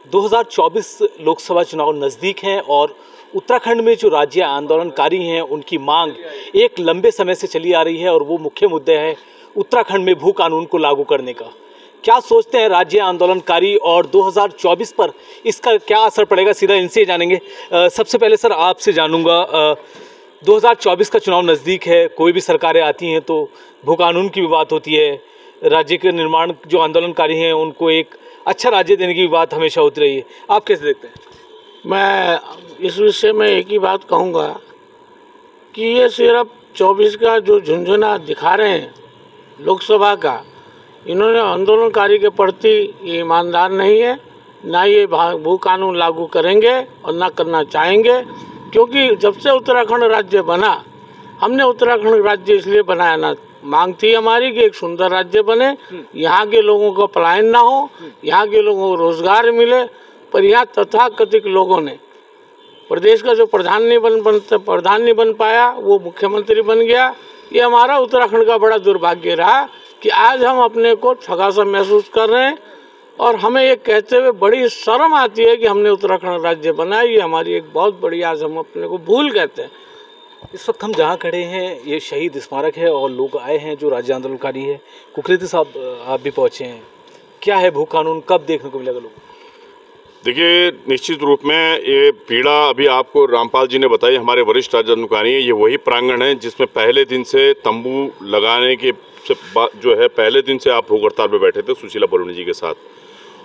2024 लोकसभा चुनाव नज़दीक हैं और उत्तराखंड में जो राज्य आंदोलनकारी हैं उनकी मांग एक लंबे समय से चली आ रही है और वो मुख्य मुद्दे है उत्तराखंड में भू कानून को लागू करने का। क्या सोचते हैं राज्य आंदोलनकारी और 2024 पर इसका क्या असर पड़ेगा, सीधा इनसे जानेंगे। सबसे पहले सर आपसे जानूंगा, 2024 का चुनाव नज़दीक है, कोई भी सरकारें आती हैं तो भू कानून की भी बात होती है, राज्य के निर्माण जो आंदोलनकारी हैं उनको एक अच्छा राज्य देने की बात हमेशा होती रही है। आप कैसे देखते हैं? मैं इस विषय में एक ही बात कहूँगा कि ये सिर्फ 24 का जो झुंझुना दिखा रहे हैं लोकसभा का, इन्होंने आंदोलनकारी के प्रति ये ईमानदार नहीं है, ना ये भू कानून लागू करेंगे और ना करना चाहेंगे। क्योंकि जब से उत्तराखंड राज्य बना, हमने उत्तराखंड राज्य इसलिए बनाया, ना मांग थी हमारी कि एक सुंदर राज्य बने, यहाँ के लोगों का पलायन ना हो, यहाँ के लोगों को रोजगार मिले। पर यहाँ तथाकथित लोगों ने प्रदेश का जो प्रधान नहीं बन पाया वो मुख्यमंत्री बन गया। ये हमारा उत्तराखंड का बड़ा दुर्भाग्य रहा कि आज हम अपने को ठगा सा महसूस कर रहे हैं और हमें ये कहते हुए बड़ी शर्म आती है कि हमने उत्तराखंड राज्य बनाया। ये हमारी एक बहुत बड़ी, आज हम अपने को भूल कहते हैं। इस वक्त हम जहाँ खड़े हैं ये शहीद स्मारक है और लोग आए हैं जो राज्य आंदोलनकारी है। कुकरेती साहब आप भी पहुँचे हैं, क्या है भू कानून, कब देखने को मिलेगा लोग? देखिए, निश्चित रूप में ये पीड़ा अभी आपको रामपाल जी ने बताई, हमारे वरिष्ठ राज्य आंदोलनकारी हैं। ये वही प्रांगण है जिसमें पहले दिन से तंबू लगाने के जो है पहले दिन से आप भूख हड़ताल पे बैठे थे सुशीला बलूनी जी के साथ,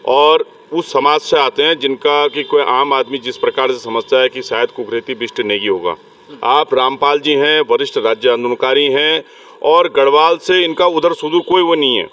और उस समाज से आते हैं जिनका कि कोई आम आदमी जिस प्रकार से समझता है कि शायद कुकरेती बिष्ट नेगी होगा। आप रामपाल जी हैं, वरिष्ठ राज्य आंदोलनकारी हैं और गढ़वाल से इनका उधर सुदूर कोई वो नहीं है,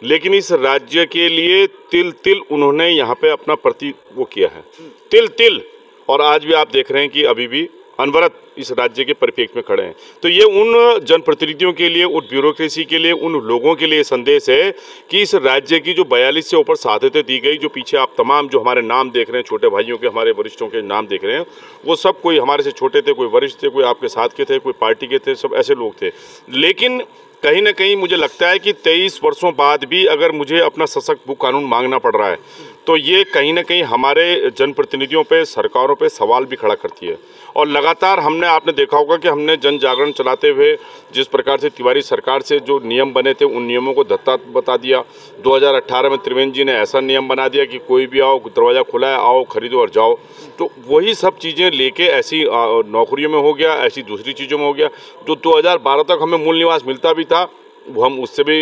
लेकिन इस राज्य के लिए तिल तिल उन्होंने यहाँ पे अपना प्रति वो किया है, तिल तिल। और आज भी आप देख रहे हैं कि अभी भी अनवरत इस राज्य के परिप्रेक्ष्य में खड़े हैं। तो ये उन जनप्रतिनिधियों के लिए, उन ब्यूरोक्रेसी के लिए, उन लोगों के लिए संदेश है कि इस राज्य की जो 42 से ऊपर शहादतें दी गई, जो पीछे आप तमाम जो हमारे नाम देख रहे हैं, छोटे भाइयों के, हमारे वरिष्ठों के नाम देख रहे हैं, वो सब कोई हमारे से छोटे थे, कोई वरिष्ठ थे, कोई आपके साथ के थे, कोई पार्टी के थे, सब ऐसे लोग थे। लेकिन कहीं ना कहीं मुझे लगता है कि 23 वर्षों बाद भी अगर मुझे अपना सशक्त भू कानून मांगना पड़ रहा है तो ये कहीं ना कहीं हमारे जनप्रतिनिधियों पे, सरकारों पे सवाल भी खड़ा करती है। और लगातार आपने देखा होगा कि हमने जन जागरण चलाते हुए जिस प्रकार से तिवारी सरकार से जो नियम बने थे उन नियमों को धत्ता बता दिया। 2018 में त्रिवेंद्र जी ने ऐसा नियम बना दिया कि कोई भी आओ, दरवाज़ा खुला है, आओ खरीदो और जाओ। तो वही सब चीज़ें लेके ऐसी नौकरियों में हो गया, ऐसी दूसरी चीज़ों में हो गया। जो 2012 तक हमें मूल निवास मिलता भी था वो हम उससे भी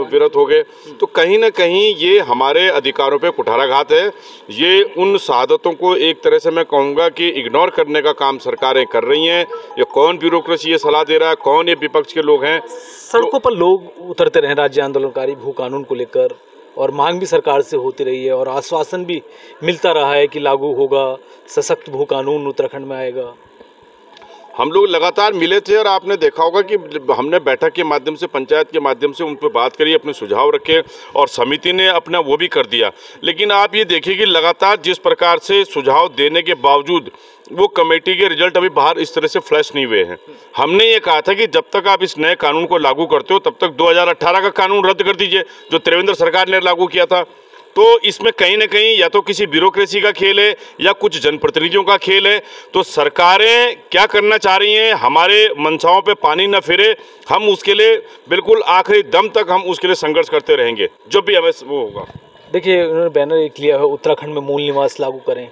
विरत हो गए। तो कहीं ना कहीं ये हमारे अधिकारों पे कुठाराघात है। ये उन शहादतों को एक तरह से मैं कहूँगा कि इग्नोर करने का काम सरकारें कर रही हैं। ये कौन ब्यूरोक्रेसी ये सलाह दे रहा है, कौन ये विपक्ष के लोग हैं? सड़कों पर लोग उतरते रहे राज्य आंदोलनकारी भू कानून को लेकर, और मांग भी सरकार से होती रही है और आश्वासन भी मिलता रहा है कि लागू होगा, सशक्त भू कानून उत्तराखंड में आएगा। हम लोग लगातार मिले थे और आपने देखा होगा कि हमने बैठक के माध्यम से, पंचायत के माध्यम से उन पर बात करी, अपने सुझाव रखे और समिति ने अपना वो भी कर दिया। लेकिन आप ये देखिए कि लगातार जिस प्रकार से सुझाव देने के बावजूद वो कमेटी के रिजल्ट अभी बाहर इस तरह से फ्लैश नहीं हुए हैं। हमने ये कहा था कि जब तक आप इस नए कानून को लागू करते हो तब तक 2018 का कानून रद्द कर दीजिए जो त्रिवेंद्र सरकार ने लागू किया था। तो इसमें कहीं ना कहीं या तो किसी ब्यूरोक्रेसी का खेल है या कुछ जनप्रतिनिधियों का खेल है। तो सरकारें क्या करना चाह रही हैं, हमारे मंशाओं पे पानी न फिरे, हम उसके लिए बिल्कुल आखिरी दम तक हम उसके लिए संघर्ष करते रहेंगे जब भी हमें वो होगा। देखिए, उन्होंने बैनर एक लिया है, उत्तराखंड में मूल निवास लागू करें।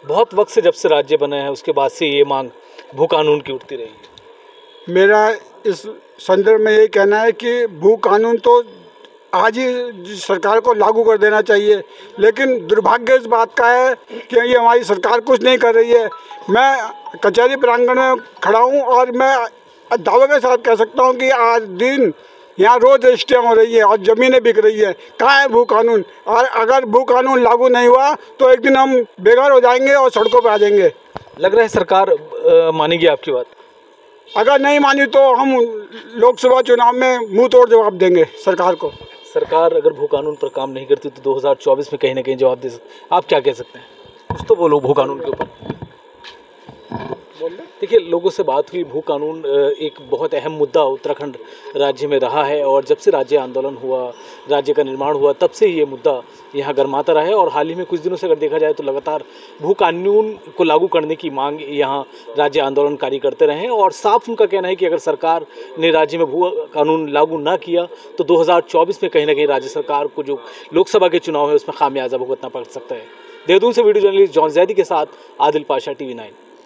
बहुत वक्त से जब से राज्य बना है उसके बाद से ये मांग भू कानून की उठती रही। मेरा इस संदर्भ में ये कहना है कि भू कानून तो आज ही सरकार को लागू कर देना चाहिए, लेकिन दुर्भाग्य इस बात का है कि ये हमारी सरकार कुछ नहीं कर रही है। मैं कचहरी प्रांगण में खड़ा हूँ और मैं दावे के साथ कह सकता हूँ कि आज दिन यहाँ रोज रजिस्ट्रियाँ हो रही है और ज़मीनें बिक रही है। कहाँ है भू कानून? और अगर भू कानून लागू नहीं हुआ तो एक दिन हम बेघर हो जाएंगे और सड़कों पर आ जाएंगे। लग रहा है सरकार मानेगी आपकी बात? अगर नहीं मानी तो हम लोकसभा चुनाव में मुंह तोड़ जवाब देंगे सरकार को। सरकार अगर भू कानून पर काम नहीं करती तो 2024 में कहीं ना कहीं जवाब दे सकते। आप क्या कह सकते हैं? कुछ तो बोलो भू कानून के ऊपर। देखिए, लोगों से बात हुई, भू कानून एक बहुत अहम मुद्दा उत्तराखंड राज्य में रहा है और जब से राज्य आंदोलन हुआ, राज्य का निर्माण हुआ, तब से ये मुद्दा यहाँ गरमाता रहा है। और हाल ही में कुछ दिनों से अगर देखा जाए तो लगातार भू कानून को लागू करने की मांग यहाँ राज्य आंदोलनकारी करते रहे हैं और साफ उनका कहना है कि अगर सरकार ने राज्य में भू कानून लागू ना किया तो 2024 में कहीं ना कहीं राज्य सरकार को जो लोकसभा के चुनाव है उसमें खामियाजा भुगतना पड़ सकता है। देहरादून से वीडियो जर्नलिस्ट जॉन जैदी के साथ आदिल पाशा, TV9।